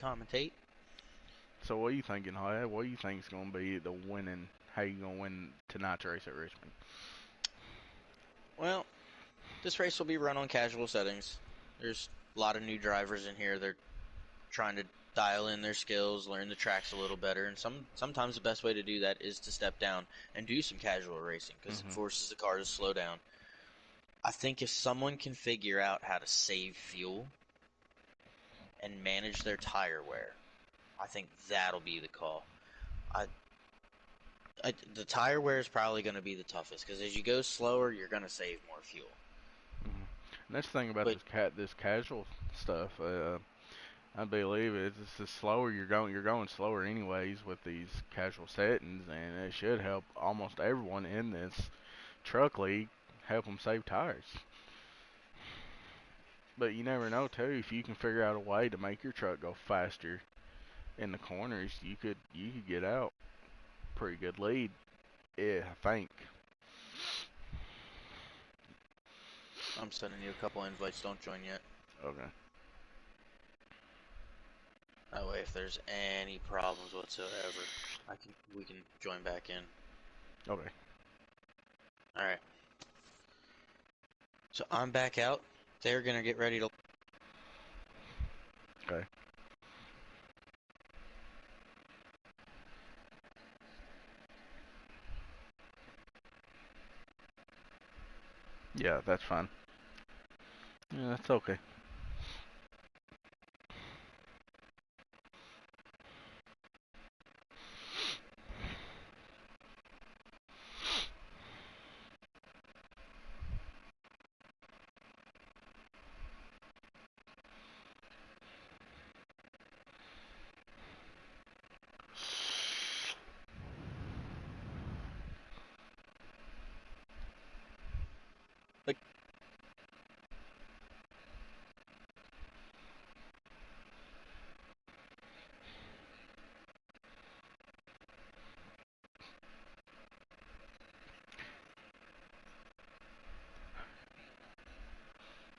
commentate. So what are you thinking, Hyatt? What do you think is going to be the winning? How you going to win tonight's race at Richmond? Well, this race will be run on casual settings. There's a lot of new drivers in here. They're trying to dial in their skills, learn the tracks a little better, and sometimes the best way to do that is to step down and do some casual racing because it forces the car to slow down. I think if someone can figure out how to save fuel and manage their tire wear, I think that'll be the call. The tire wear is probably going to be the toughest because as you go slower, you're going to save more fuel. And that's the thing about But this casual stuff. I believe it's the slower you're going slower anyways with these casual settings, and it should help almost everyone in this truck league help them save tires. But you never know too. If you can figure out a way to make your truck go faster in the corners, you could get out pretty good lead. Yeah, I think. I'm sending you a couple invites. Don't join yet. Okay. That way, if there's any problems whatsoever, we can join back in. Okay. All right. So I'm back out. They're gonna get ready to. Okay. Yeah, that's fine. Yeah, that's okay. Like,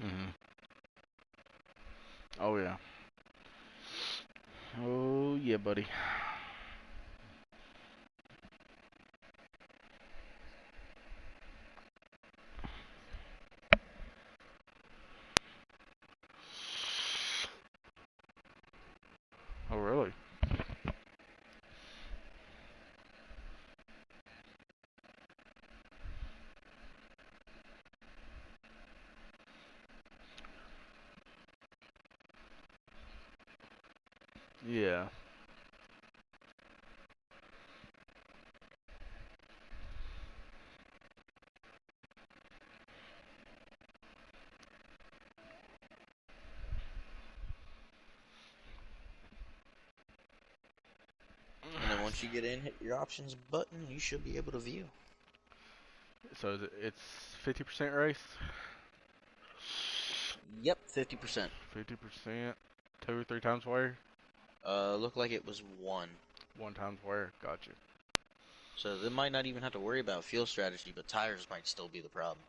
Mhm. Oh yeah. Oh yeah, buddy. Oh really? Yeah. and then once you get in, hit your options button. You should be able to view. So it's 50% race. Yep, 50%. 50%. 2 or 3 times wear. Looked like it was one. 1 times wear. Gotcha. So they might not even have to worry about fuel strategy, but tires might still be the problem.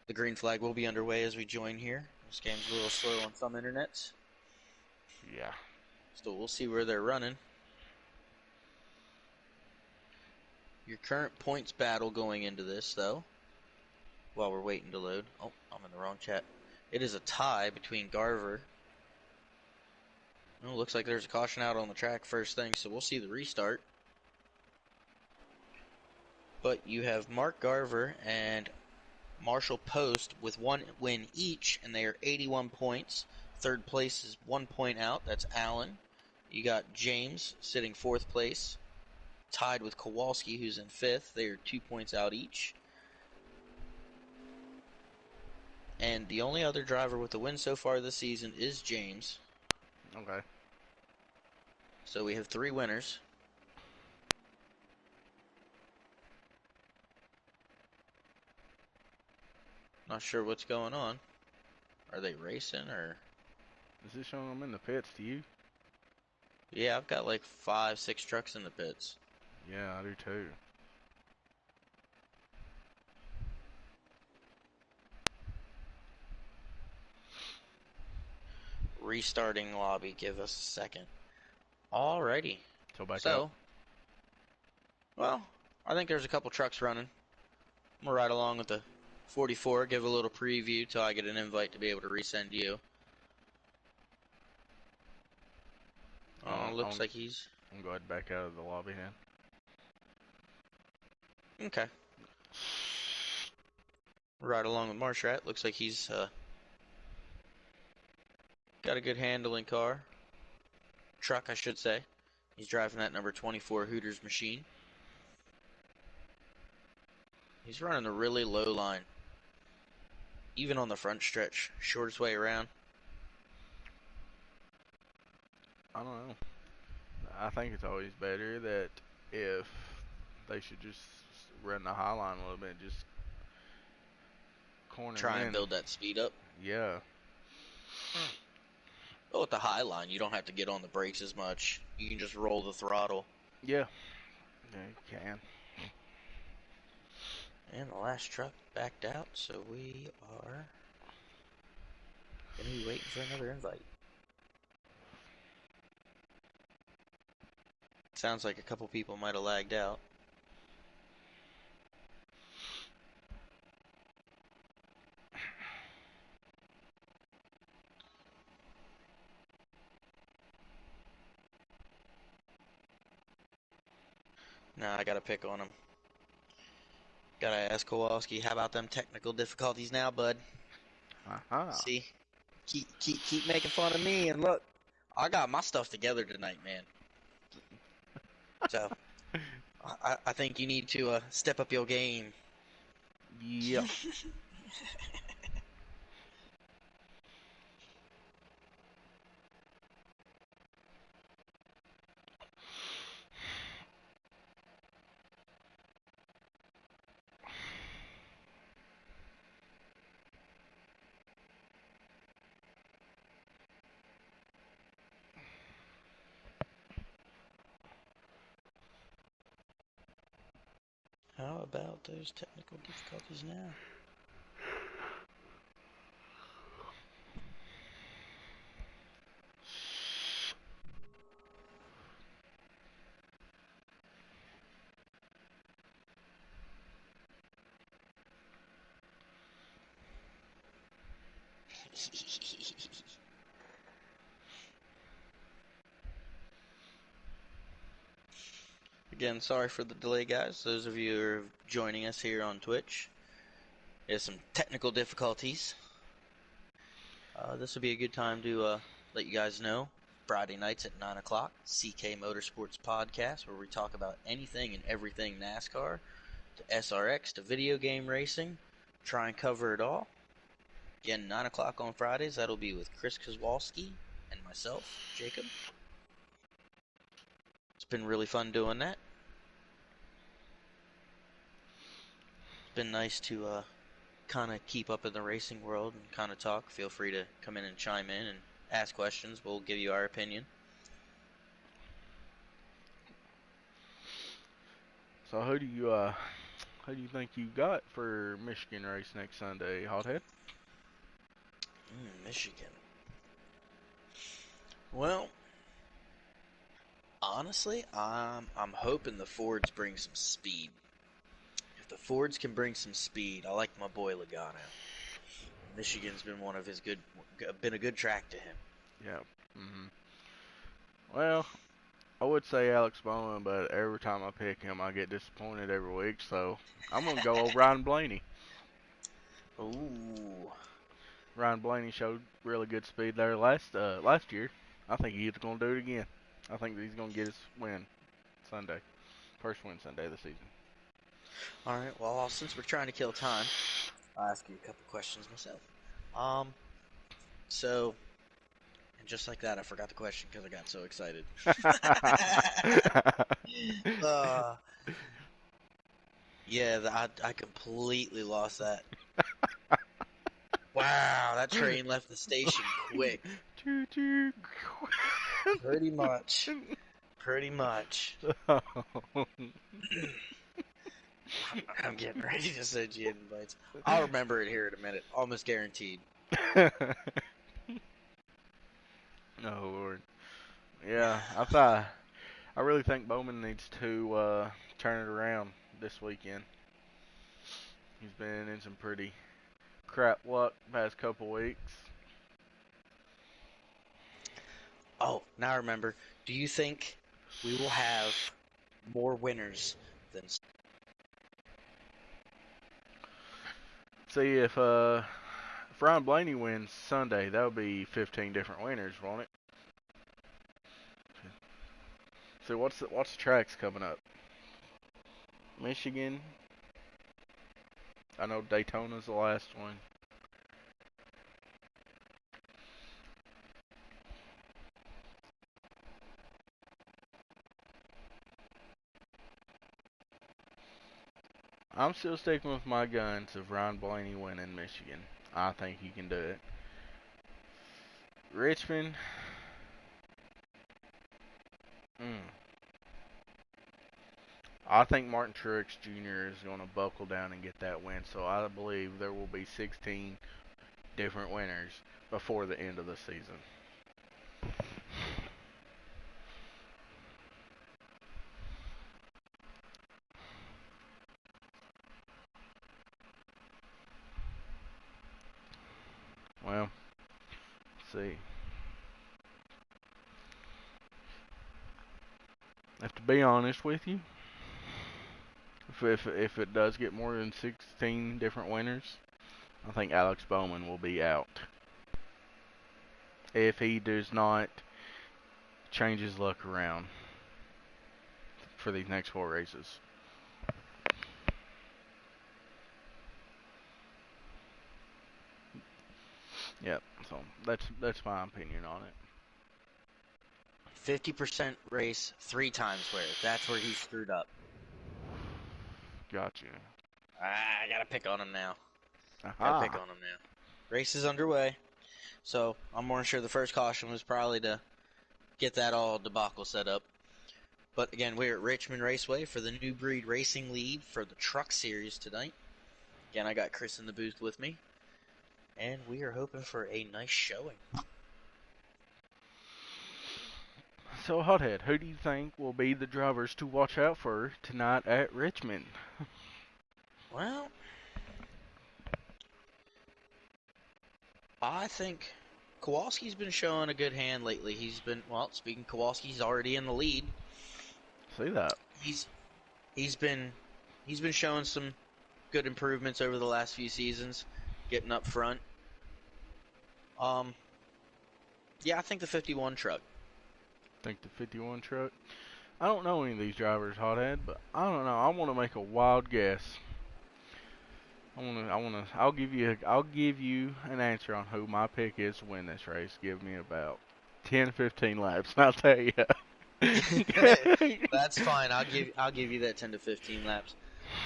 The green flag will be underway as we join here. This game's a little slow on some internets. Yeah. So we'll see where they're running. Your current points battle going into this, though, while we're waiting to load. Oh, I'm in the wrong chat. It is a tie between Garver. Oh, looks like there's a caution out on the track first thing, so we'll see the restart. But you have Mark Garver and Marshall Post with one win each, and they are 81 points. Third place is 1 point out. That's Allen. You got James sitting fourth place, tied with Kowalski, who's in fifth. They are 2 points out each. And the only other driver with a win so far this season is James. Okay. So we have 3 winners. Not sure what's going on. Are they racing or? Is this showing them in the pits to you? Yeah, I've got like 5, 6 trucks in the pits. Yeah, I do too. restarting lobby. Give us a second. Alrighty. So back up. So, well, I think there's a couple trucks running. I'm gonna ride along with the 44, give a little preview till I get an invite to be able to resend you. Looks like he's... I'm going to go ahead and back out of the lobby now. Okay. Ride along with Marshrat. Looks like he's got a good handling car. Truck, I should say. He's driving that number 24 Hooters machine. He's running a really low line. Even on the front stretch. Shortest way around. I don't know. I think it's always better that if they should just run the high line a little bit, just corner Try in. and build that speed up. Yeah. Well, with the high line, you don't have to get on the brakes as much. You can just roll the throttle. Yeah. Yeah, you can. And the last truck backed out, so we are going to be waiting for another invite. Sounds like a couple people might have lagged out. Nah, I gotta pick on him. Gotta ask Kowalski, how about them technical difficulties now, bud? See? Keep making fun of me, and look, I got my stuff together tonight, man. So, I think you need to step up your game. Yeah. How about those technical difficulties now? Again, sorry for the delay, guys. Those of you who are joining us here on Twitch. There's some technical difficulties. This will be a good time to let you guys know. Friday nights at 9 o'clock, CK Motorsports Podcast, where we talk about anything and everything NASCAR, to SRX, to video game racing. Try and cover it all. Again, 9 o'clock on Fridays. That'll be with Chris Kozwowski and myself, Jacob. It's been really fun doing that. It's been nice to kind of keep up in the racing world and kind of talk. Feel free to come in and chime in and ask questions. We'll give you our opinion. So who do you think you got for Michigan race next Sunday, Hothead? Michigan. Well, honestly, I'm hoping the Fords bring some speed. If the Fords can bring some speed, I like my boy Logano. Michigan's been been a good track to him. Yeah. Well, I would say Alex Bowman, but every time I pick him, I get disappointed every week. So I'm gonna go with Ryan Blaney. Ooh. Ryan Blaney showed really good speed there last year. I think he's gonna do it again. I think he's gonna get his win Sunday, first win Sunday of the season. All right. Well, since we're trying to kill time, I'll ask you a couple questions myself. So, and just like that, I forgot the question because I got so excited. Yeah, I completely lost that. Wow, that train left the station quick. Pretty much. I'm getting ready to send you invites. I'll remember it here in a minute. Almost guaranteed. Oh Lord. Yeah, I really think Bowman needs to turn it around this weekend. He's been in some pretty crap luck past couple weeks. Oh, now I remember. Do you think we will have more winners than? See if Ryan Blaney wins Sunday, that would be 15 different winners, won't it? So what's the tracks coming up? Michigan. I know Daytona's the last one. I'm still sticking with my guns of Ryan Blaney winning Michigan. I think he can do it. Richmond. Mm, I think Martin Truex Jr. is going to buckle down and get that win. So I believe there will be 16 different winners before the end of the season. Well, let's see. I have to be honest with you. If it does get more than 16 different winners, I think Alex Bowman will be out. If he does not change his luck around for these next 4 races. Yep. So that's my opinion on it. 50% race, 3 times where. That's where he screwed up. Gotcha. I gotta pick on him now. Gotta pick Aha. on him now. Race is underway, so I'm more sure the first caution was probably to get that all debacle set up. But again, we're at Richmond Raceway for the New Breed Racing Lead for the Truck Series tonight. Again, I got Chris in the booth with me, and we are hoping for a nice showing. So, Hothead, who do you think will be the drivers to watch out for tonight at Richmond? Well, I think Kowalski's been showing a good hand lately. Speaking of Kowalski, he's already in the lead. See that? He's he's been he's been showing some good improvements over the last few seasons, getting up front. Um, yeah, I think the 51 truck. Think the 51 truck? I don't know any of these drivers, Hothead, but I don't know. I want to make a wild guess. I'll give you an answer on who my pick is to win this race. Give me about 10, 15 laps, and I'll tell you. That's fine. I'll give you that 10 to 15 laps.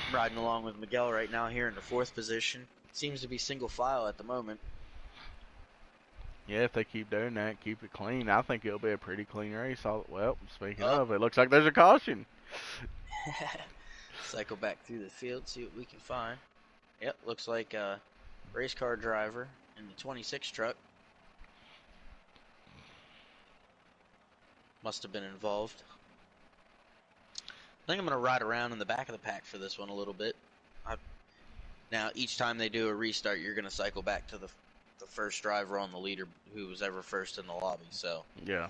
I'm riding along with Miguel right now here in the 4th position. Seems to be single file at the moment. Yeah, if they keep doing that, keep it clean, I think it'll be a pretty clean race. Well, speaking Up. of, it looks like there's a caution. Cycle back through the field, see what we can find. Yep, looks like a race car driver in the 26 truck must have been involved. I think I'm going to ride around in the back of the pack for this one a little bit. Now, each time they do a restart, you're going to cycle back to the first driver on the leader who was ever first in the lobby. So, Yeah.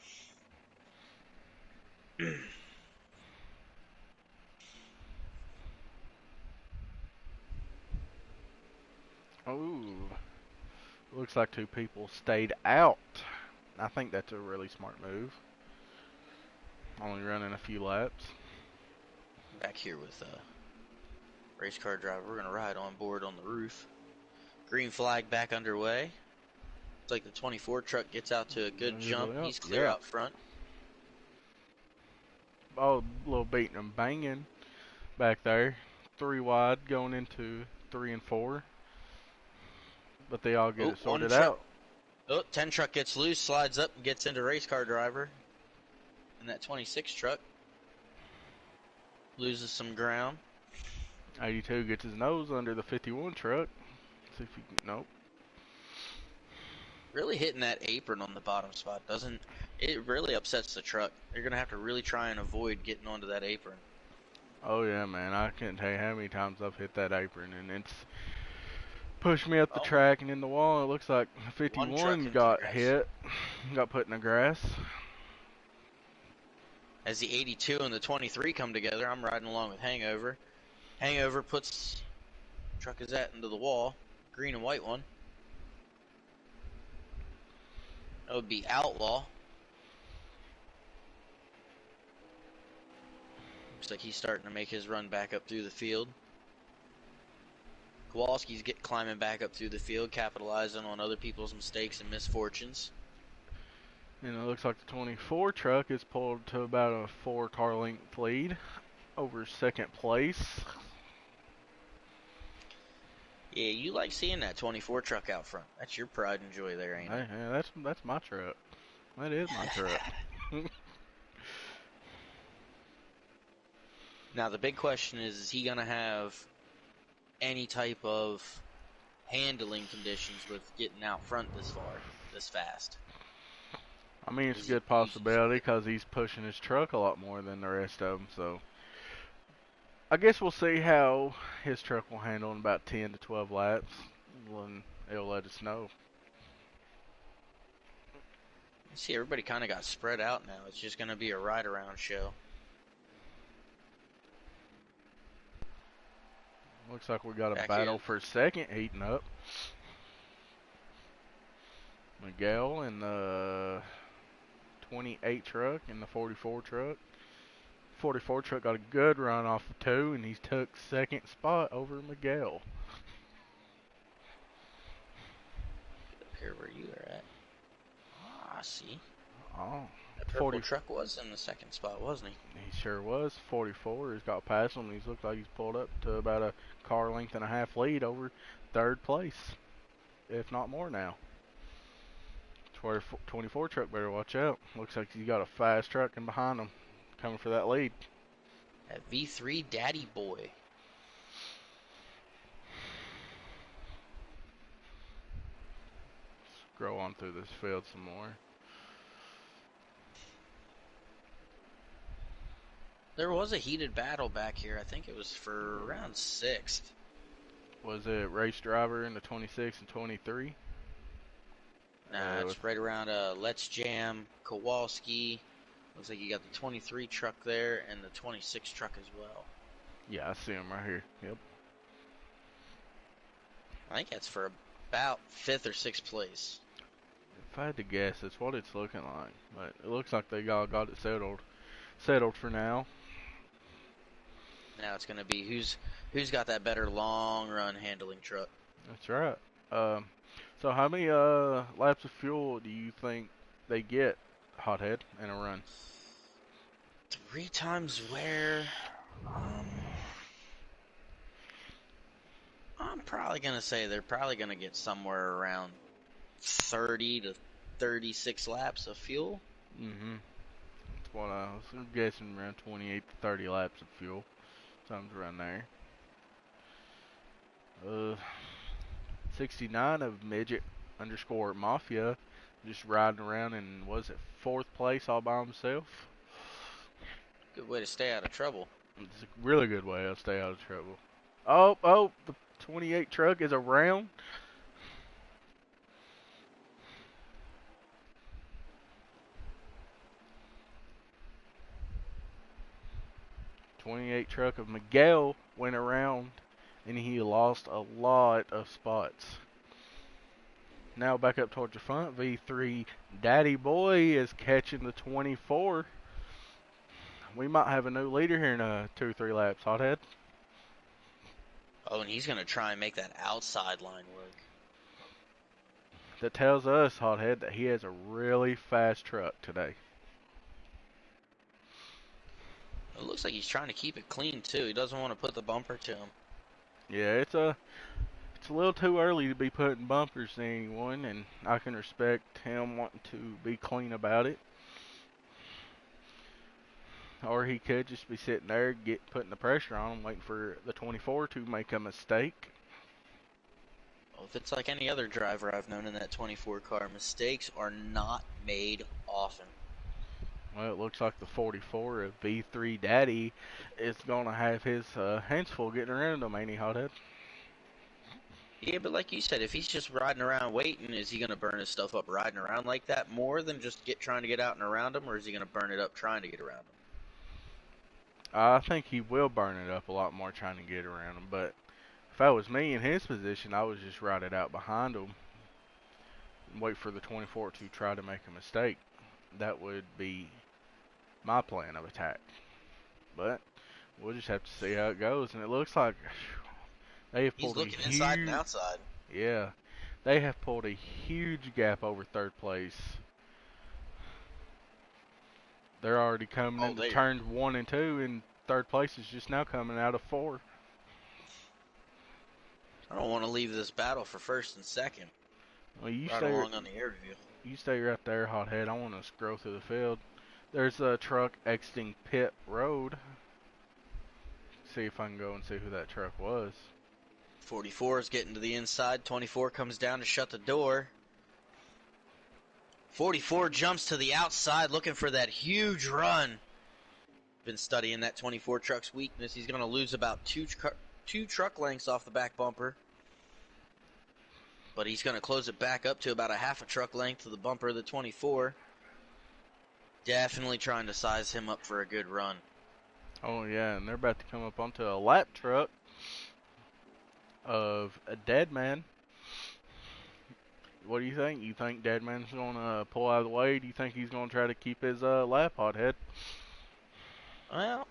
Ooh. Looks like 2 people stayed out. I think that's a really smart move. Only running a few laps. back here with race car driver, we're going to ride on board on the roof. Green flag back underway. Looks like the 24 truck gets out to a good jump. He's clear out front. Oh, a little beating and banging back there. 3 wide going into 3 and 4. But they all get it sorted out. Oh, 10 truck gets loose, slides up and gets into race car driver. And that 26 truck loses some ground. 82 gets his nose under the 51 truck. See if he can. Nope. Really hitting that apron on the bottom spot doesn't, it really upsets the truck. You're going to have to really try and avoid getting onto that apron. Oh yeah, man, I can't tell you how many times I've hit that apron, and it's pushed me up the Oh, track and in the wall. It looks like one truck 51 into the got grass. hit, got put in the grass. As the 82 and the 23 come together, I'm riding along with Hangover. Hangover puts truck is that into the wall, green and white one. That would be Outlaw. Looks like he's starting to make his run back up through the field. Kowalski's climbing back up through the field, capitalizing on other people's mistakes and misfortunes. And it looks like the 24 truck is pulled to about a 4-car length lead over second place. Yeah, you like seeing that 24 truck out front. That's your pride and joy there, ain't it? Hey, that's my truck. That is my truck. Now, the big question is he going to have any type of handling conditions with getting out front this far, this fast? I mean, it's Is a he good possibility because he's pushing his truck a lot more than the rest of them. So I guess we'll see how his truck will handle in about 10 to 12 laps when it'll let us know. You see, everybody kind of got spread out now. It's just going to be a ride-around show. Looks like we got a Back battle here. for second heating up. Miguel and the 28 truck and the 44 truck. 44 truck got a good run off of 2, and he's took second spot over Miguel. Get up here where you are at. Ah, I see. Oh, That purple truck was in the second spot, wasn't he? he sure was. 44 has got past him. He's looked like he's pulled up to about a car length and a half lead over third place, if not more now. 24 truck better watch out. Looks like he's got a fast truck in behind him, coming for that lead. That V3 Daddy Boy. Scroll on through this field some more. There was a heated battle back here. I think it was for around 6th. Was it race driver in the 26 and 23? Nah, it's right around Let's Jam, Kowalski. Looks like you got the 23 truck there and the 26 truck as well. Yeah, I see him right here. Yep. I think that's for about 5th or 6th place. If I had to guess, that's what it's looking like. But it looks like they all got it settled for now. Now it's going to be who's got that better long run handling truck. That's right. So how many laps of fuel do you think they get, Hothead, in a run? 3 times where? I'm probably going to say they're probably going to get somewhere around 30 to 36 laps of fuel. Mm-hmm. That's what I was guessing, around 28 to 30 laps of fuel. Something's around there. 69 of Midget _ Mafia just riding around in, was it 4th place all by himself? Good way to stay out of trouble. It's a really good way to stay out of trouble. Oh, the 28 truck is around. '28 truck of Miguel went around, and he lost a lot of spots. Now back up towards the front, V3 Daddy Boy is catching the 24. We might have a new leader here in 2-3 laps, Hothead. Oh, and he's going to try and make that outside line work. That tells us, Hothead, that he has a really fast truck today. It looks like he's trying to keep it clean, too. He doesn't want to put the bumper to him. Yeah, it's a little too early to be putting bumpers to anyone, and I can respect him wanting to be clean about it. Or he could just be sitting there, putting the pressure on him, waiting for the 24 to make a mistake. Well, if it's like any other driver I've known in that 24 car, mistakes are not made often. Well, it looks like the 44 of V3 Daddy is going to have his hands full getting around him, ain't he, Hothead? Yeah, but like you said, if he's just riding around waiting, is he going to burn his stuff up riding around like that more than just trying to get out and around him, or is he going to burn it up trying to get around him? I think he will burn it up a lot more trying to get around him, but if that was me in his position, I would just ride it out behind him and wait for the 24 to try to make a mistake. That would be my plan of attack. But we'll just have to see how it goes, and it looks like they have He's pulled a looking inside and huge, outside. yeah, they have pulled a huge gap over third place. They're already coming Oh, into they turns 1 and 2, and third place is just now coming out of 4. I don't want to leave this battle for first and second. Well, Right along on the air view. you stay right there, Hothead. I want to scroll through the field. There's a truck exiting pit road. See if I can go and see who that truck was. 44 is getting to the inside. 24 comes down to shut the door. 44 jumps to the outside looking for that huge run. Been studying that 24 truck's weakness. He's going to lose about two truck lengths off the back bumper. But he's going to close it back up to about a half a truck length to the bumper of the 24. Definitely trying to size him up for a good run. Oh yeah, and they're about to come up onto a lap truck of a dead man. What do you think? You think Deadman's going to pull out of the way? Do you think he's going to try to keep his lap, Hothead? Well,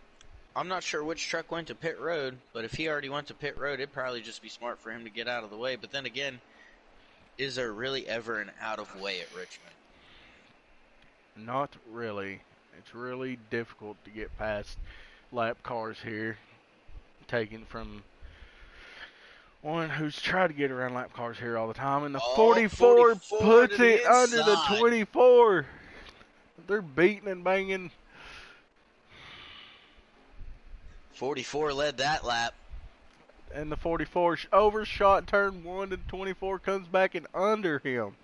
I'm not sure which truck went to pit road, but if he already went to pit road, it'd probably just be smart for him to get out of the way. But then again, is there really ever an out of way at Richmond? Not really. It's really difficult to get past lap cars here, taken from one who's tried to get around lap cars here all the time, and the 44 puts it under the 24. They're beating and banging. 44 led that lap. And the 44 overshot turn 1, and 24 comes back and under him.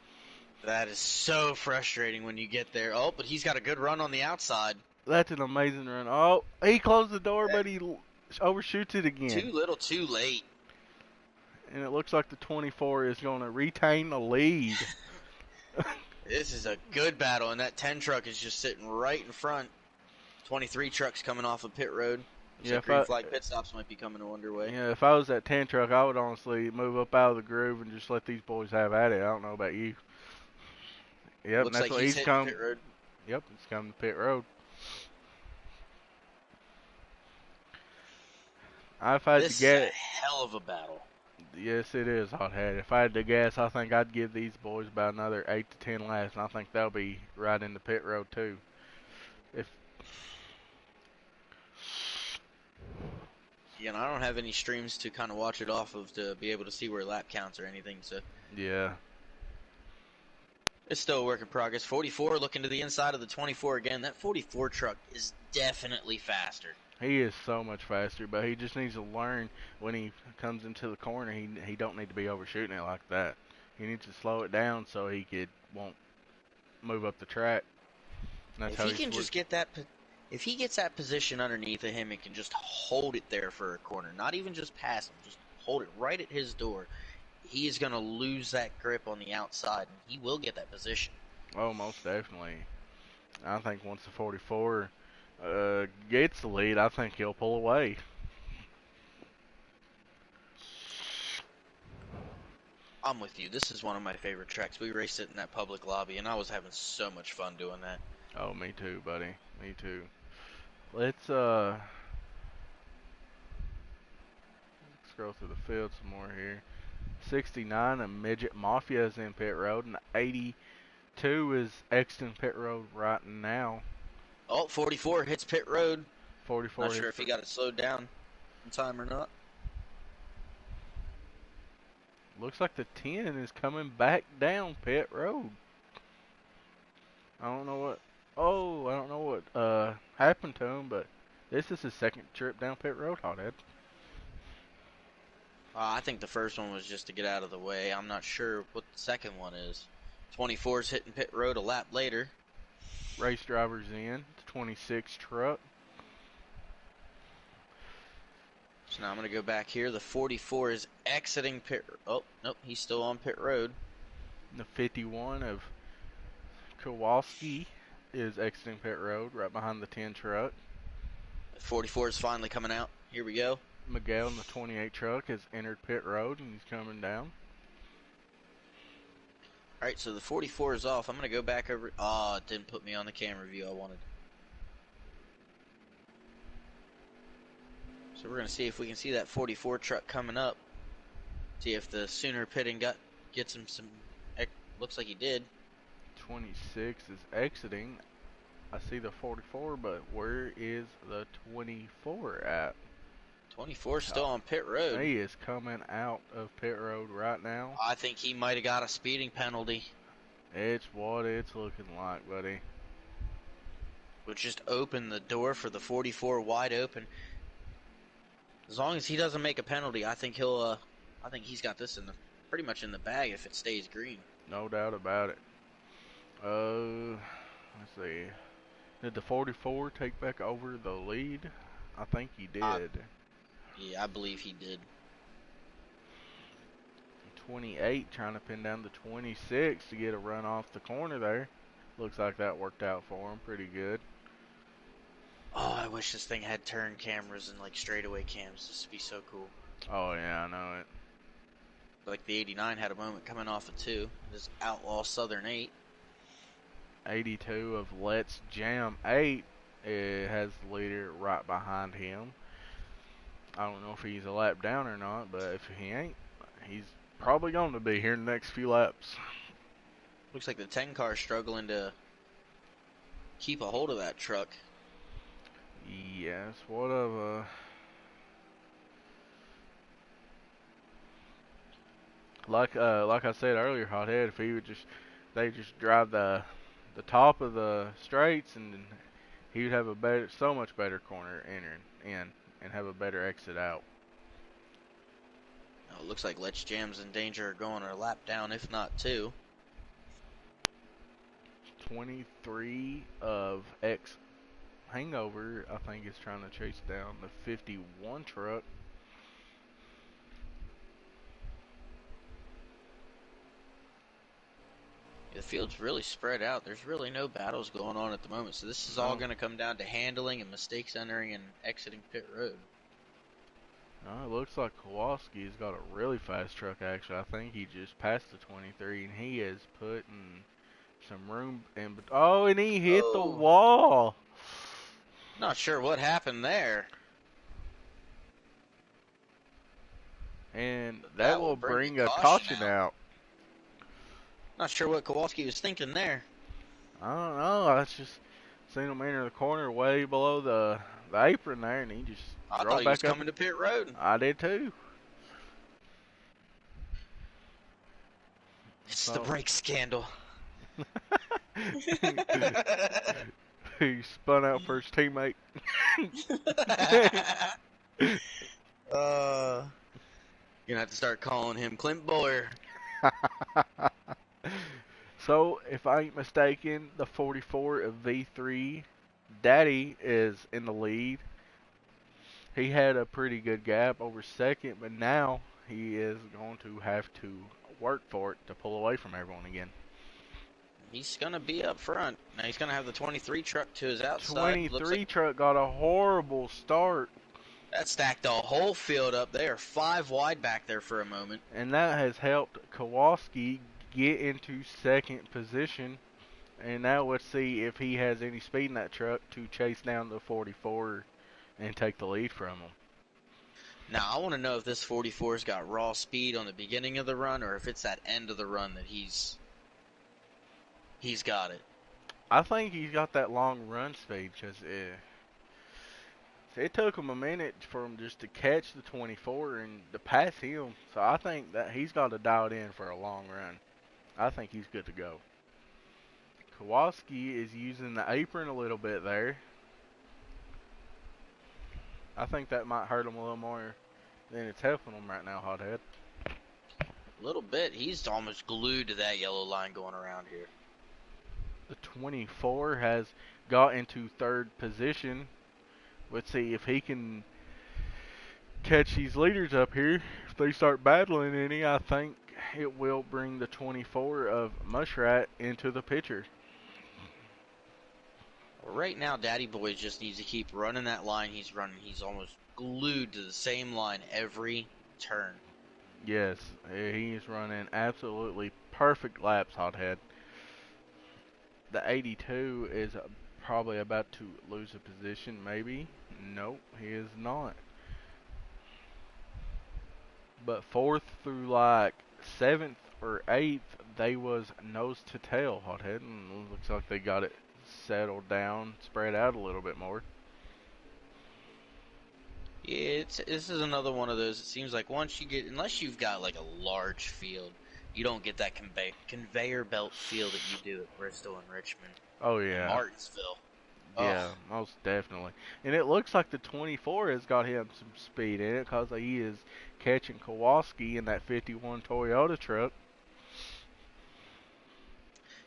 That is so frustrating when you get there. Oh, but he's got a good run on the outside. That's an amazing run. Oh, he closed the door, but he overshoots it again. Too little, too late. And it looks like the 24 is going to retain the lead. This is a good battle, and that 10 truck is just sitting right in front. 23 trucks coming off of pit road. So green flag pit stops might be coming underway. Yeah, if I was that 10 truck, I would honestly move up out of the groove and just let these boys have at it. I don't know about you. Yep, Looks and that's like what he's coming. Pit road. Yep, he's coming to pit road. If I had This to get is a hell of a battle. Yes, it is, Hothead. If I had to guess, I think I'd give these boys about another 8 to 10 laps, and I think they'll be right in the pit road too. Yeah, and I don't have any streams to kind of watch it off of to be able to see where lap counts or anything, so. Yeah. It's still a work in progress. 44 looking to the inside of the 24 again. That 44 truck is definitely faster. He is so much faster, but he just needs to learn when he comes into the corner. He don't need to be overshooting it like that. He needs to slow it down so he won't move up the track. If he can just get that, if he gets that position underneath of him and can just hold it there for a corner, not even just pass him, just hold it right at his door, he is going to lose that grip on the outside, and he will get that position. Oh, most definitely. I think once the 44 gets the lead, I think he'll pull away. I'm with you. This is one of my favorite tracks. We raced it in that public lobby, and I was having so much fun doing that. Oh, me too, buddy. Me too. Let's scroll through the field some more here. 69, a Midget Mafia is in pit road, and 82 is exiting pit road right now. Oh, 44 hits pit road. 44. Not sure if he got it slowed down in time or not. Looks like the 10 is coming back down pit road. I don't know what happened to him, but this is his second trip down pit road, Hothead. I think the first one was just to get out of the way. I'm not sure what the second one is. 24's hitting pit road a lap later. Race drivers in. The 26 truck. So now I'm going to go back here. The 44 is exiting pit. Oh, nope, he's still on pit road. The 51 of Kowalski is exiting pit road right behind the 10 truck. The 44 is finally coming out. Here we go. Miguel in the 28 truck has entered pit road and he's coming down. All right, so the 44 is off. I'm going to go back over. Oh, it didn't put me on the camera view I wanted. So we're going to see if we can see that 44 truck coming up. See if the Sooner pitting gets him some. Looks like he did. 26 is exiting. I see the 44, but where is the 24 at? 24 still on pit road. He is coming out of pit road right now. I think he might have got a speeding penalty. It's what it's looking like, buddy. Which just opened the door for the 44 wide open. As long as he doesn't make a penalty, I think he'll. I think he's got this pretty much in the bag if it stays green. No doubt about it. Let's see. Did the 44 take back over the lead? I think he did. Yeah, I believe he did. 28 trying to pin down the 26 to get a run off the corner there. Looks like that worked out for him pretty good. Oh, I wish this thing had turn cameras and like straightaway cams. This would be so cool. Oh yeah, I know it. Like the 89 had a moment coming off of 2. This Outlaw Southern 8. 82 of Let's Jam 8 has the leader right behind him. I don't know if he's a lap down or not, but if he ain't, he's probably going to be here in the next few laps. Looks like the 10 car struggling to keep a hold of that truck. Yes, what of a... Like I said earlier, Hothead, if he would they just drive the top of the straights, and he would have so much better corner entering in and have a better exit out. Oh, looks like Let's Jam's in danger of going a lap down, if not 2. 23 of X Hangover, I think, is trying to chase down the 51 truck. The field's really spread out. There's really no battles going on at the moment. So this is all going to come down to handling and mistakes entering and exiting pit road. It looks like Kowalski's got a really fast truck, actually. I think he just passed the 23, and he is putting some room in. Oh, and he hit the wall. Not sure what happened there. And that will bring a caution out. Not sure what Kowalski was thinking there. I don't know. I just seen him enter the corner way below the apron there, and he just I thought he was coming to pit road. I did too. It's the brake scandal. He spun out for his teammate. You're gonna have to start calling him Clint Boyer. So, if I ain't mistaken, the 44 of V3, Daddy is in the lead. He had a pretty good gap over second, but now he is going to have to work for it to pull away from everyone again. He's going to be up front. Now he's going to have the 23 truck to his outside. 23 truck got a horrible start. That stacked the whole field up. They are 5 wide back there for a moment. And that has helped Kowalski get into second position. And now let's see if he has any speed in that truck to chase down the 44 and take the lead from him. Now, I want to know if this 44's got raw speed on the beginning of the run or if it's that end of the run that he's got it. I think he's got that long run speed because it took him a minute for him just to catch the 24 and to pass him. So I think that he's got to dial it in for a long run. I think he's good to go. Kowalski is using the apron a little bit there. I think that might hurt him a little more and it's helping him right now, Hothead. A little bit. He's almost glued to that yellow line going around here. The 24 has got into third position. Let's see if he can catch these leaders up here. If they start battling any, I think it will bring the 24 of Muskrat into the picture. Right now, Daddy Boy just needs to keep running that line he's running. He's almost glued to the same line every turn. Yes, he's running absolutely perfect laps, Hothead. The 82 is probably about to lose a position, maybe. Nope, he is not. But fourth through like seventh or eighth, they was nose to tail, Hothead, and looks like they got it settled down, spread out a little bit more. Yeah, this is another one of those. It seems like once you get, unless you've got like a large field, you don't get that conveyor belt feel that you do at Bristol and Richmond Oh and yeah, Martinsville. yeah, Oh, most definitely. And it looks like the 24 has got him some speed in it because he is catching Kowalski in that 51 Toyota truck.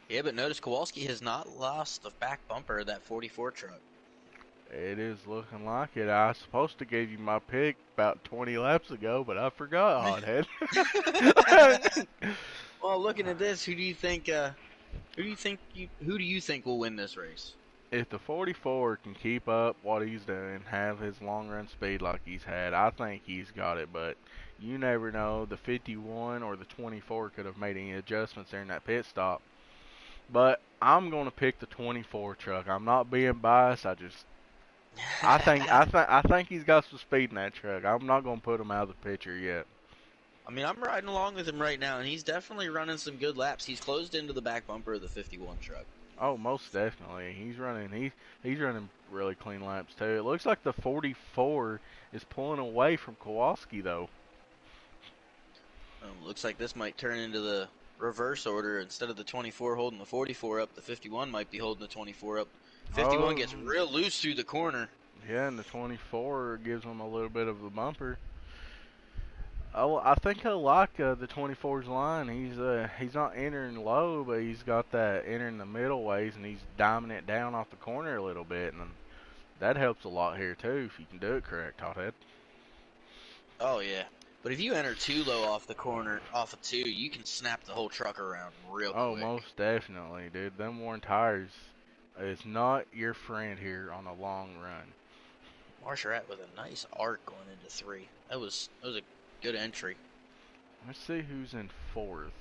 yeah, but notice Kowalski has not lost the back bumper of that 44 truck. It is looking like it. I was supposed to give you my pick about 20 laps ago, but I forgot, Hothead. Well, looking at this, who do you think? Who do you think will win this race? If the 44 can keep up what he's doing, have his long run speed like he's had, I think he's got it. But you never know. The 51 or the 24 could have made any adjustments there in that pit stop. But I'm going to pick the 24 truck. I'm not being biased. I think he's got some speed in that truck. I'm not going to put him out of the picture yet. I mean, I'm riding along with him right now, and he's definitely running some good laps. He's closed into the back bumper of the 51 truck. Oh, most definitely. He's running really clean laps too. It looks like the 44 is pulling away from Kowalski though. Looks like this might turn into the reverse order. Instead of the 24 holding the 44 up, the 51 might be holding the 24 up. 51 Oh, gets real loose through the corner. yeah, and the 24 gives him a little bit of a bumper. Oh, I think I like the 24's line. He's not entering low, but he's got that entering the middle ways, and he's diming it down off the corner a little bit, and that helps a lot here too if you can do it correct, Hothead. Oh, yeah. But if you enter too low off the corner, off of 2, you can snap the whole truck around real Oh, quick. most definitely, dude. Them worn tires is not your friend here on a long run. Marcheret with a nice arc going into 3. That was a good entry. Let's see who's in fourth.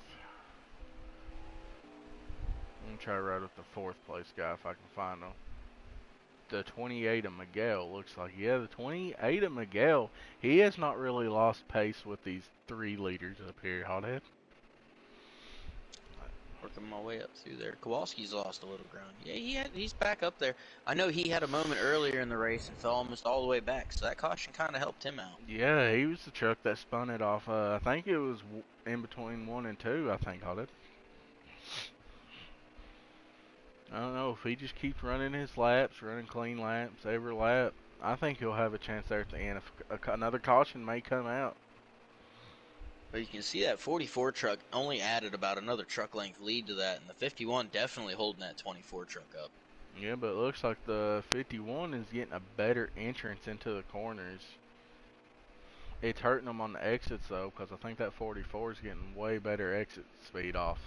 I'm gonna try to ride with the fourth place guy if I can find him. The 28 of Miguel looks like, yeah, the 28 of Miguel. He has not really lost pace with these 3 leaders up here, Hothead. Working my way up through there. Kowalski's lost a little ground. Yeah, he's back up there. I know he had a moment earlier in the race and fell almost all the way back, so that caution kind of helped him out. Yeah, he was the truck that spun it off. I think it was in between 1 and 2, I think, Hothead. I don't know if he just keeps running his laps, running clean laps every lap. I think he'll have a chance there at the end. If another caution may come out. But you can see that 44 truck only added about another truck length lead to that, and the 51 definitely holding that 24 truck up. Yeah, but it looks like the 51 is getting a better entrance into the corners. It's hurting them on the exits though, because I think that 44 is getting way better exit speed off.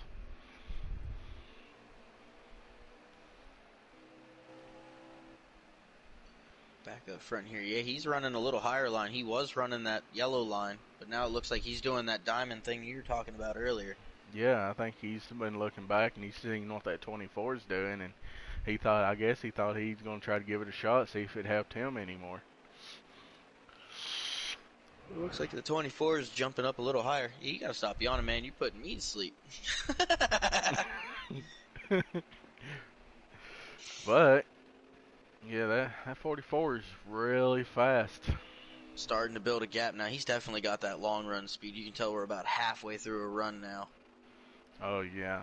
Back up front here. Yeah, he's running a little higher line. He was running that yellow line, but now it looks like he's doing that diamond thing you were talking about earlier. Yeah, I think he's been looking back and he's seeing what that 24 is doing, and I guess he thought he's going to try to give it a shot, see if it helped him anymore. It looks like the 24 is jumping up a little higher. You gotta stop yawning, man. You're putting me to sleep. But yeah, that 44 is really fast. Starting to build a gap now. He's definitely got that long run speed. You can tell we're about halfway through a run now. Oh yeah,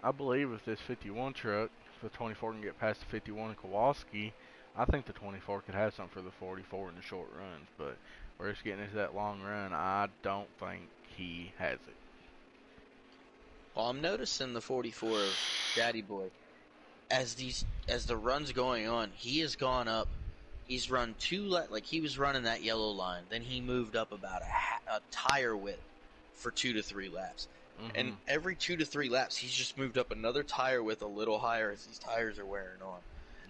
I believe with this 51 truck, if the 24 can get past the 51 Kowalski, I think the 24 could have something for the 44 in the short runs, but where it's getting into that long run, I don't think he has it. Well, I'm noticing the 44 of Daddy Boy as the run's going on. He has gone up. He's run like he was running that yellow line. Then he moved up about a tire width for 2 to 3 laps. And every 2 to 3 laps, he's just moved up another tire width a little higher as these tires are wearing on.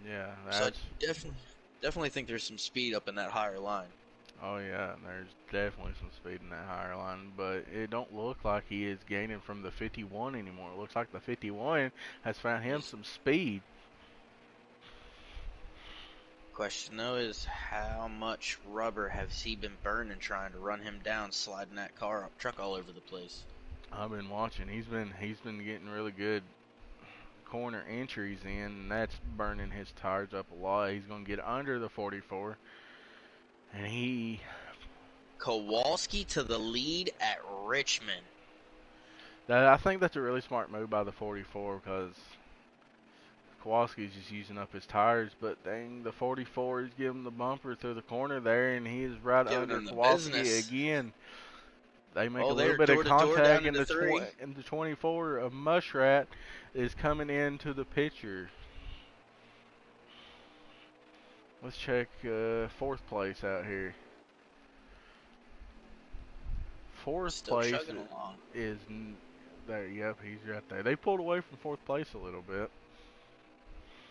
Yeah, So I that's. definitely think there's some speed up in that higher line. Oh yeah, there's definitely some speed in that higher line, but it don't look like he is gaining from the 51 anymore. It looks like the 51 has found him some speed. Question though is how much rubber has he been burning trying to run him down, sliding that truck all over the place. I've been watching. He's been getting really good corner entries in, and that's burning his tires up a lot. He's gonna get under the 44, and Kowalski to the lead at Richmond. I think that's a really smart move by the 44 because Kowalski's just using up his tires, but dang, the 44 is giving the bumper through the corner there, and he is right Giving under him the Kowalski business. again. They make a Oh, little they're bit of door to door down contact, and into 3. the 24 of Mushrat is coming into the picture. Let's check fourth place out here. Fourth Still place chugging along. is there. Yep, he's right there. They pulled away from fourth place a little bit.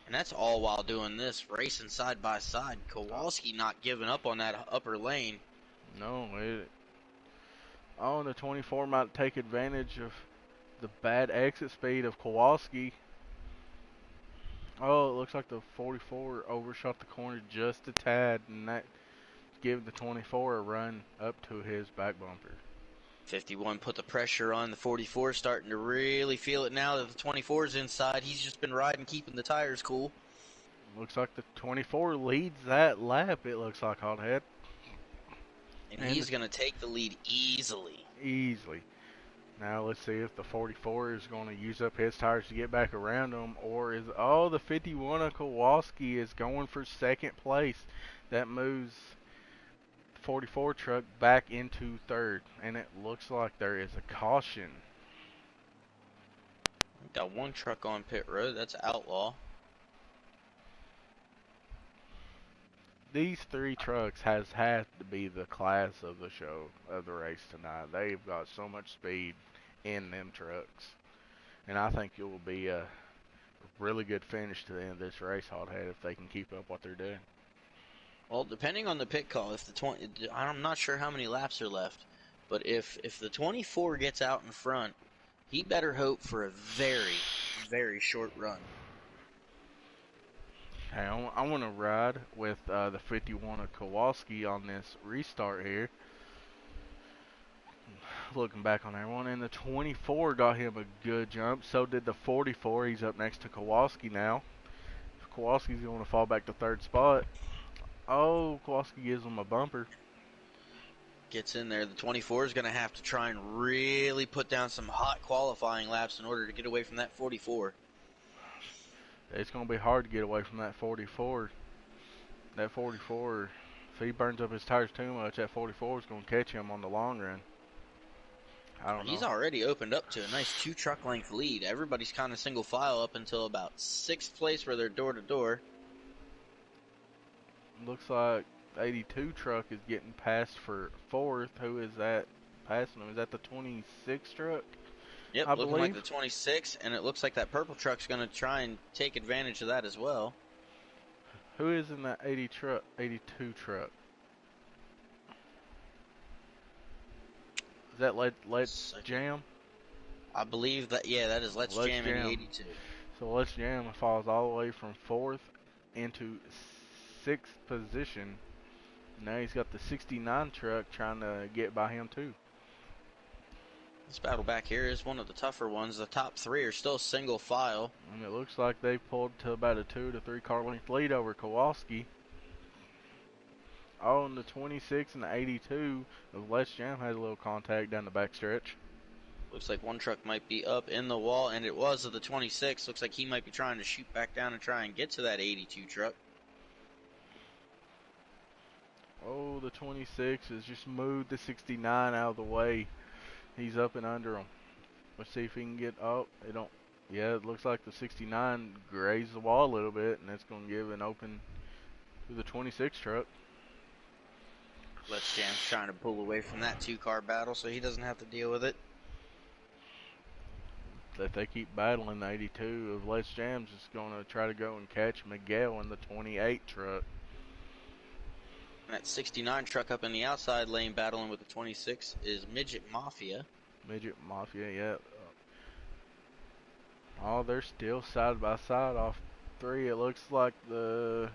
And that's all while doing this, racing side by side. Kowalski not giving up on that upper lane. No, the 24 might take advantage of the bad exit speed of Kowalski. Oh, it looks like the 44 overshot the corner just a tad, and that gave the 24 a run up to his back bumper. 51 put the pressure on the 44, starting to really feel it now that the 24 is inside. He's just been riding, keeping the tires cool. Looks like the 24 leads that lap, it looks like, Hothead. And he's going to take the lead easily. Easily. Now let's see if the 44 is going to use up his tires to get back around him, or is the 51 of Kowalski is going for second place. That moves the 44 truck back into third, and it looks like there is a caution. Got one truck on pit road. That's Outlaw. These three trucks has had to be the class of the show, of the race tonight. They've got so much speed in them trucks, and I think it will be a really good finish to the end of this race, Hothead, if they can keep up what they're doing. Well, depending on the pit call, if I'm not sure how many laps are left, but if the 24 gets out in front, he better hope for a very, very short run. Hey, I want to ride with the 51 of Kowalski on this restart here. Looking back on everyone, and the 24 got him a good jump. So did the 44. He's up next to Kowalski now. Kowalski's going to fall back to third spot. Oh, Kowalski gives him a bumper. Gets in there. The 24 is going to have to try and really put down some hot qualifying laps in order to get away from that 44. It's going to be hard to get away from that 44. That 44, if he burns up his tires too much, that 44 is going to catch him on the long run. I don't know. He's already opened up to a nice 2 truck length lead. Everybody's kind of single file up until about 6th place where they're door to door. Looks like 82 truck is getting passed for 4th. Who is that passing him? Is that the 26 truck? Yep, looking like the 26, and it looks like that purple truck's going to try and take advantage of that as well. Who is in that 82 truck? Is that Let's Jam? I believe that, yeah, that is Let's Jam in the 82. So Let's Jam falls all the way from 4th into 6th position. Now he's got the 69 truck trying to get by him too. This battle back here is one of the tougher ones. The top 3 are still single file. And it looks like they pulled to about a 2 to 3 car length lead over Kowalski. Oh, and the 26 and the 82 of Let's Jam has a little contact down the back stretch. Looks like one truck might be up in the wall, and it was of the 26. Looks like he might be trying to shoot back down and try and get to that 82 truck. Oh, the 26 has just moved the 69 out of the way. He's up and under him. Let's see if he can get up. They don't. Yeah, it looks like the 69 grazed the wall a little bit, and that's going to give an open to the 26 truck. Let's Jam's trying to pull away from that two-car battle so he doesn't have to deal with it. If they keep battling, the 82 of Let's Jams is going to try to go and catch Miguel in the 28 truck. And that 69 truck up in the outside lane battling with the 26 is Midget Mafia. Midget Mafia, yeah. Oh, they're still side by side off 3. It looks like the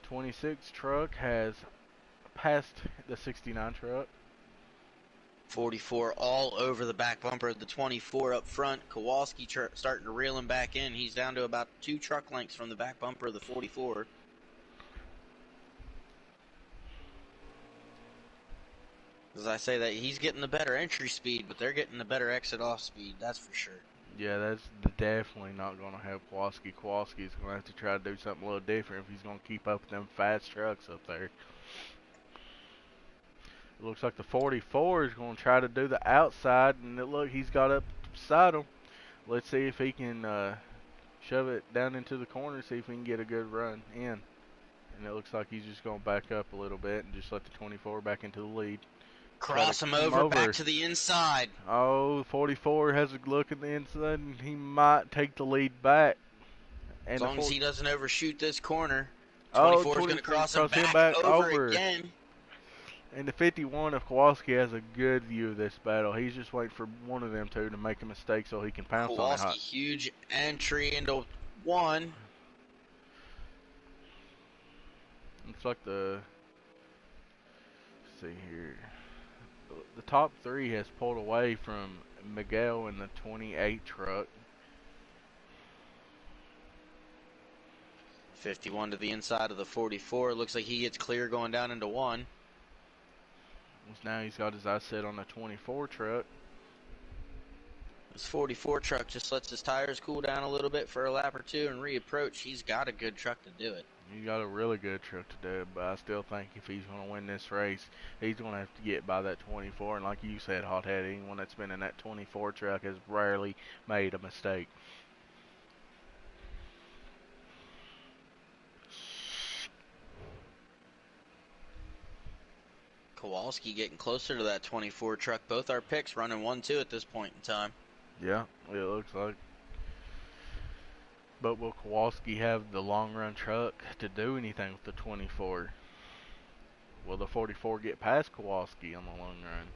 26 truck has passed the 69 truck. 44 all over the back bumper of the 24 up front. Kowalski starting to reel him back in. He's down to about 2 truck lengths from the back bumper of the 44. As I say that, he's getting the better entry speed, but they're getting the better exit off speed, that's for sure. Yeah, that's definitely not going to help Kowalski. Kowalski's going to have to try to do something a little different if he's going to keep up with them fast trucks up there. It looks like the 44 is going to try to do the outside, and he's got up beside him. Let's see if he can shove it down into the corner, see if we can get a good run in. And it looks like he's just going to back up a little bit and just let the 24 back into the lead. Cross him over, back to the inside. Oh, 44 has a look at the inside, and he might take the lead back. And as long as he doesn't overshoot this corner. 24 is going to cross him back over again. And the 51 of Kowalski has a good view of this battle. He's just waiting for one of them two to make a mistake so he can pounce on it. Kowalski, huge entry into 1. Looks like let's see here. The top 3 has pulled away from Miguel in the 28 truck. 51 to the inside of the 44. Looks like he gets clear going down into 1. Now he's got his eyes set on the 24 truck. This 44 truck just lets his tires cool down a little bit for a lap or 2 and reapproach. He's got a good truck to do it. He's got a really good truck to do it, but I still think if he's going to win this race, he's going to have to get by that 24. And like you said, Hothead, anyone that's been in that 24 truck has rarely made a mistake. Kowalski getting closer to that 24 truck. Both our picks running 1-2 at this point in time. Yeah, it looks like. But will Kowalski have the long run truck to do anything with the 24? Will the 44 get past Kowalski on the long run?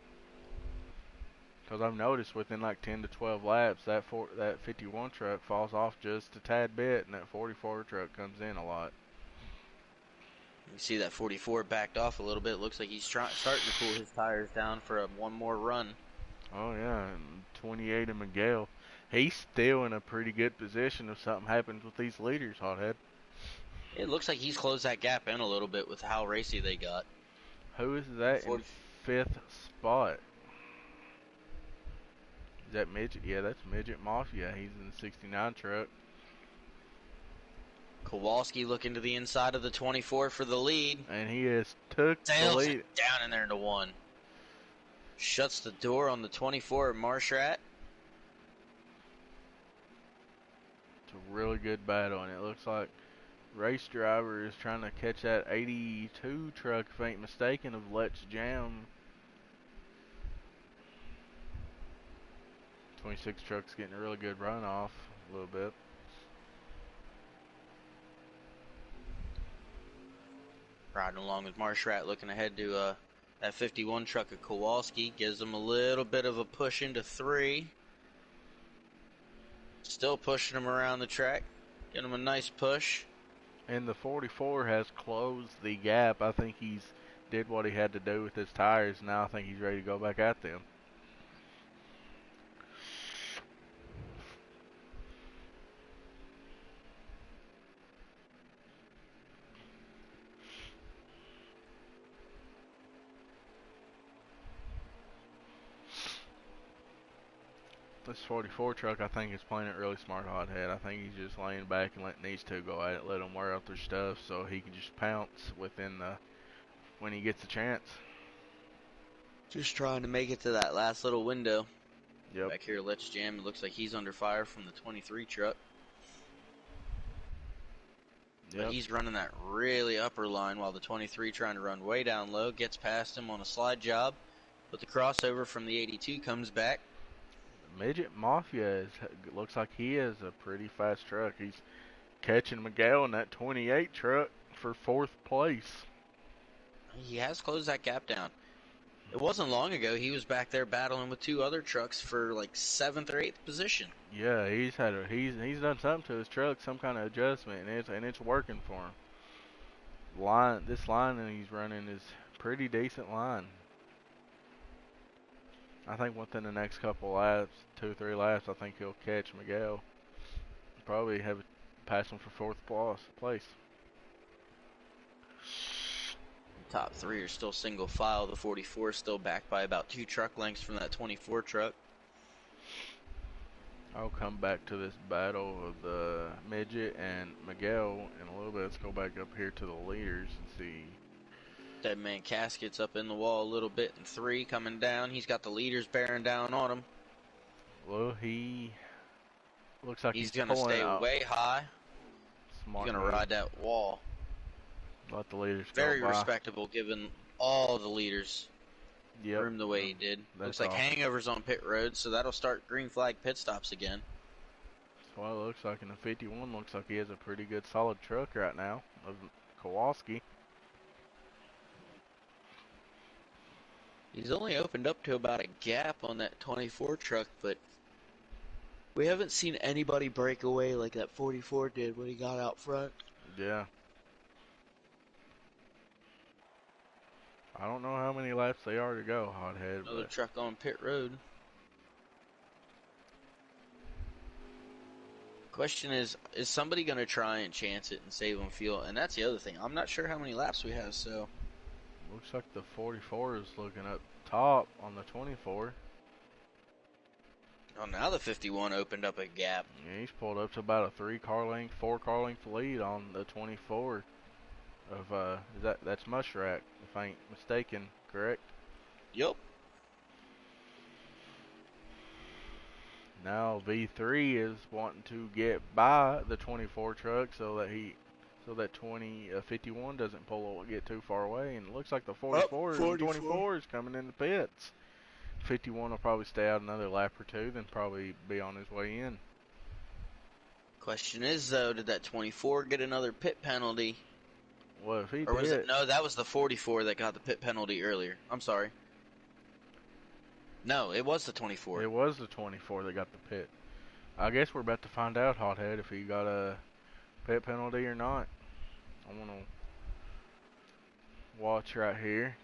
Because I've noticed within like 10 to 12 laps, that 51 truck falls off just a tad bit, and that 44 truck comes in a lot. You see that 44 backed off a little bit. Looks like he's starting to cool his tires down for one more run. Oh yeah, and 28 of Miguel. He's still in a pretty good position if something happens with these leaders, Hothead. It looks like he's closed that gap in a little bit with how racy they got. Who is that in 5th spot? Is that Midget? Yeah, that's Midget Mafia. He's in the 69 truck. Kowalski looking to the inside of the 24 for the lead. And he has took the lead. It down in there into 1. Shuts the door on the 24 Marshrat. It's a really good battle, and it looks like race driver is trying to catch that 82 truck, if I ain't mistaken, of Let's Jam. 26 truck's getting a really good run off a little bit. Riding along with Marshrat, looking ahead to that 51 truck of Kowalski. Gives him a little bit of a push into 3. Still pushing him around the track. Getting him a nice push. And the 44 has closed the gap. I think he's did what he had to do with his tires. Now I think he's ready to go back at them. This 44 truck, I think, is playing it really smart, Hothead. I think he's just laying back and letting these two go at it, let them wear out their stuff so he can just pounce within the when he gets a chance. Just trying to make it to that last little window. Yep. Back here, Let's Jam. It looks like he's under fire from the 23 truck. But he's running that really upper line while the 23 trying to run way down low. Gets past him on a slide job. But the crossover from the 82 comes back. Midget Mafia looks like he is a pretty fast truck. He's catching Miguel in that 28 truck for 4th place. He has closed that gap down. It wasn't long ago he was back there battling with 2 other trucks for like 7th or 8th position. Yeah, he's done something to his truck, some kind of adjustment, and it's working for him. This line that he's running is pretty decent line. I think within the next couple laps, 2-3 laps, I think he'll catch Miguel. Probably have pass him for 4th place. Top 3 are still single file. The 44 is still back by about 2 truck lengths from that 24 truck. I'll come back to this battle of the Midget and Miguel in a little bit. Let's go back up here to the leaders and see. Dead Man Casket's up in the wall a little bit in 3 coming down. He's got the leaders bearing down on him. Well, he looks like he's going to stay way high. Smart he's going to ride that wall. Let the leaders go Very by. Respectable given all the leaders room the way he did. Looks like hangovers on pit road, so that'll start green flag pit stops again. That's what it looks like. And the 51 looks like he has a pretty good solid truck right now of Kowalski. He's only opened up to about a gap on that 24 truck, but we haven't seen anybody break away like that 44 did when he got out front. Yeah. I don't know how many laps they are to go, Hothead. Another truck on pit road. Question is somebody going to try and chance it and save on fuel? And that's the other thing. I'm not sure how many laps we have, so. Looks like the 44 is looking up top on the 24. Oh, now the 51 opened up a gap. Yeah, he's pulled up to about a 4 car length lead on the 24 of, that's Mushrak, if I ain't mistaken, correct? Yep. Now V3 is wanting to get by the 24 truck so that 51 doesn't get too far away, and it looks like the 44 is coming in the pits. 51 will probably stay out another lap or 2, then probably be on his way in. Question is though, did that 24 get another pit penalty? Well, if he or was it no? That was the 44 that got the pit penalty earlier. I'm sorry. No, it was the 24. It was the 24 that got the pit. I guess we're about to find out, Hothead, if he got a pit penalty or not. I want to watch right here.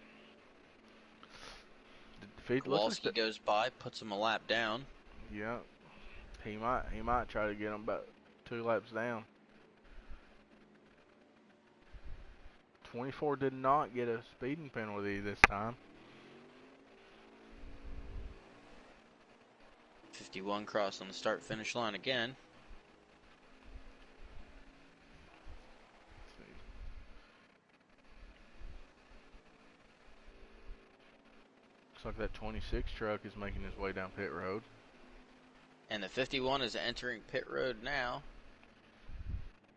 Kowalski goes by, puts him a lap down. Yeah, he might try to get him about 2 laps down. 24 did not get a speeding penalty this time. 51 crossed on the start-finish line again. Looks like that 26 truck is making his way down pit road. And the 51 is entering pit road now.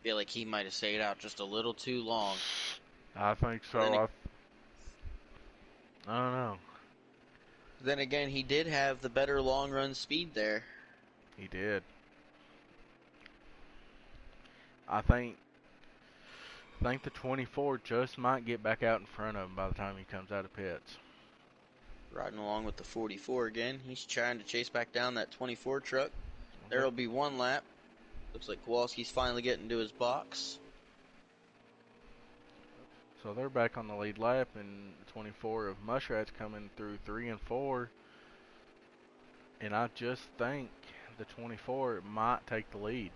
Feel like he might have stayed out just a little too long. I think so. I don't know. Then again, he did have the better long-run speed there. He did. I think the 24 just might get back out in front of him by the time he comes out of pits. Riding along with the 44 again. He's trying to chase back down that 24 truck. There will be 1 lap. Looks like Kowalski's finally getting to his box. So they're back on the lead lap, and the 24 of Mushrat's coming through 3 and 4. And I just think the 24 might take the lead.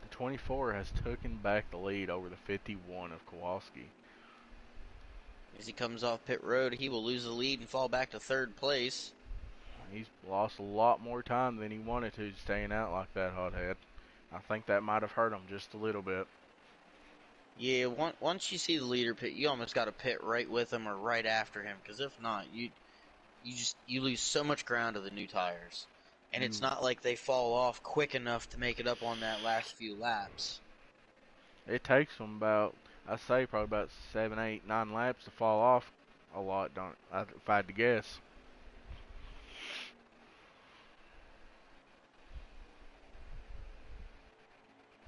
The 24 has taken back the lead over the 51 of Kowalski. As he comes off pit road, he will lose the lead and fall back to 3rd place. He's lost a lot more time than he wanted to staying out like that, Hothead. I think that might have hurt him just a little bit. Yeah, once you see the leader pit, you almost got to pit right with him or right after him, because if not, you lose so much ground to the new tires, and it's You, not like they fall off quick enough to make it up on that last few laps. it takes them about, I say probably about 7, 8, 9 laps to fall off a lot, don't if I had to guess.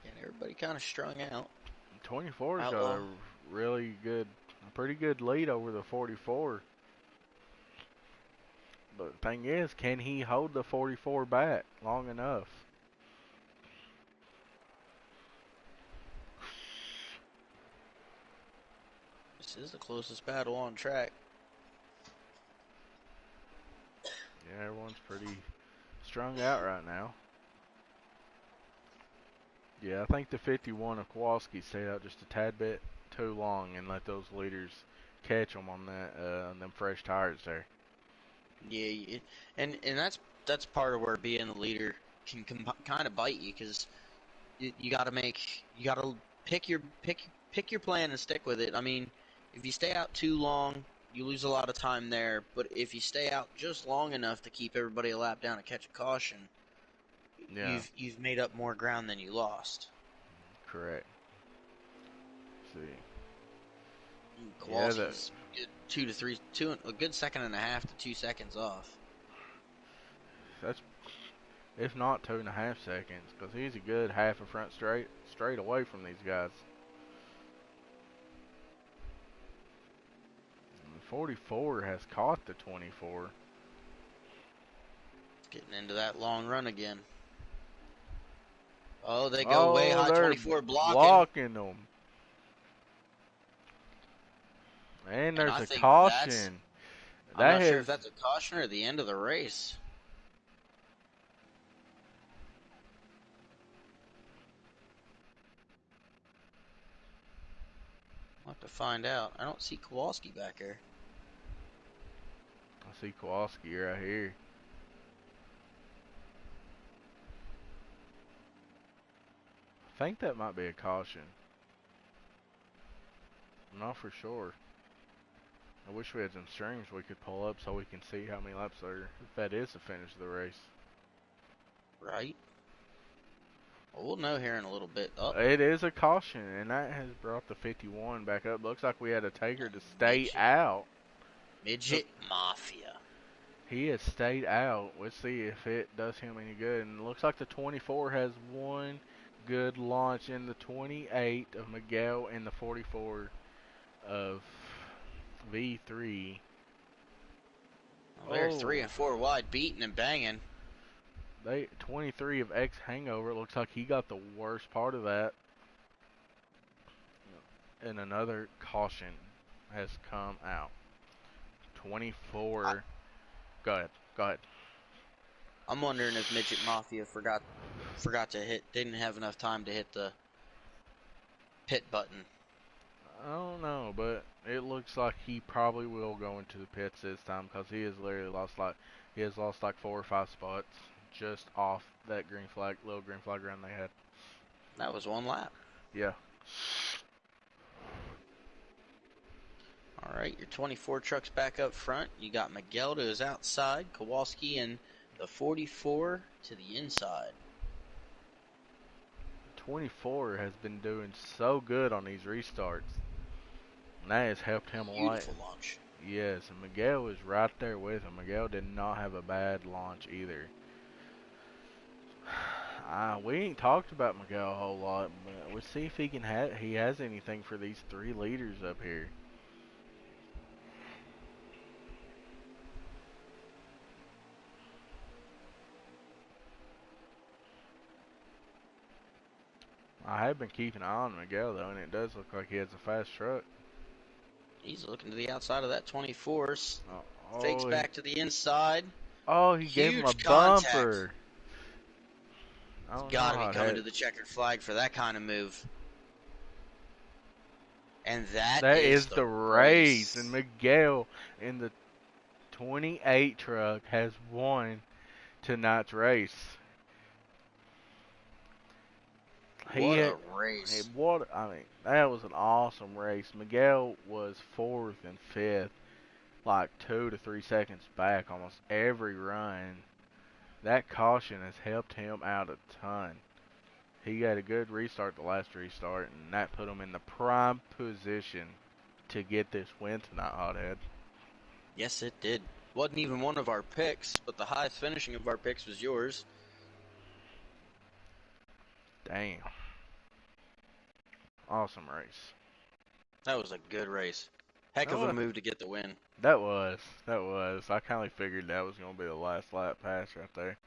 And everybody kind of strung out. 24's got Outlaw. a a pretty good lead over the 44. But the thing is, can he hold the 44 back long enough? This is the closest battle on track. Yeah, everyone's pretty strung out right now. Yeah, I think the 51 of Kowalski stayed out just a tad bit too long and let those leaders catch them on them fresh tires there. Yeah, and that's part of where being the leader can kind of bite you, because you got to pick your plan and stick with it. I mean, if you stay out too long, you lose a lot of time there. But if you stay out just long enough to keep everybody a lap down and catch a caution, Yeah, you've made up more ground than you lost. correct. Let's see. Yeah, Kowalski's a good second and a half to 2 seconds off. that's if not 2.5 seconds, because he's a good half a front straight away from these guys. And the 44 has caught the 24. Getting into that long run again. Oh, they go way Oh, high. they're 24 blocking. blocking them. And And there's I a think caution. I'm That not sure has if that's a caution or the end of the race. We'll have to find out. I don't see Kowalski back here. I see Kowalski right here. I think that might be a caution. I'm not for sure. I wish we had some strings we could pull up so we can see how many laps there, if that is the finish of the race. Right? Well, we'll know here in a little bit. Oh, It is a caution, and that has brought the 51 back up. Looks like we had to take her to stay midget, out. midget mafia. He has stayed out. Let's see if it does him any good. And it looks like the 24 has one good launch in the 28 of Miguel and the 44 of V3. Well, they're Oh, 3 and 4 wide, beating and banging. 23 of X Hangover. It looks like he got the worst part of that. And another caution has come out. 24. Go ahead. Go ahead. I'm wondering if midget mafia forgot to hit. Didn't have enough time to hit the pit button. I don't know, but it looks like he probably will go into the pits this time because he has lost like 4 or 5 spots just off that little green flag run they had. That was one lap. Yeah. All right, your 24 truck's back up front. You got Miguel to his outside, Kowalski and the 44 to the inside. 24 has been doing so good on these restarts. And that has helped him a lot. Beautiful launch. Yes, and Miguel is right there with him. Miguel did not have a bad launch either. We ain't talked about Miguel a whole lot, but we'll see if he has anything for these 3 leaders up here. I have been keeping an eye on Miguel though, and it does look like he has a fast truck. He's looking to the outside of that 24. Oh, Fakes back to the inside. he gave him a Huge contact. bumper. I don't know Got to how be coming to the checkered flag for that kind of move. And that is the the race. And Miguel in the 28 truck has won tonight's race. What had, a race. I mean, that was an awesome race. Miguel was fourth and fifth, like 2 to 3 seconds back almost every run. That caution has helped him out a ton. He got a good restart the last restart, and that put him in the prime position to get this win tonight, Hothead. Yes, it did. Wasn't even one of our picks, but the highest finishing of our picks was yours. Damn. Awesome race. That was a good race. Heck That of a was. move to get the win. That was. I kind of figured that was going to be the last lap pass right there.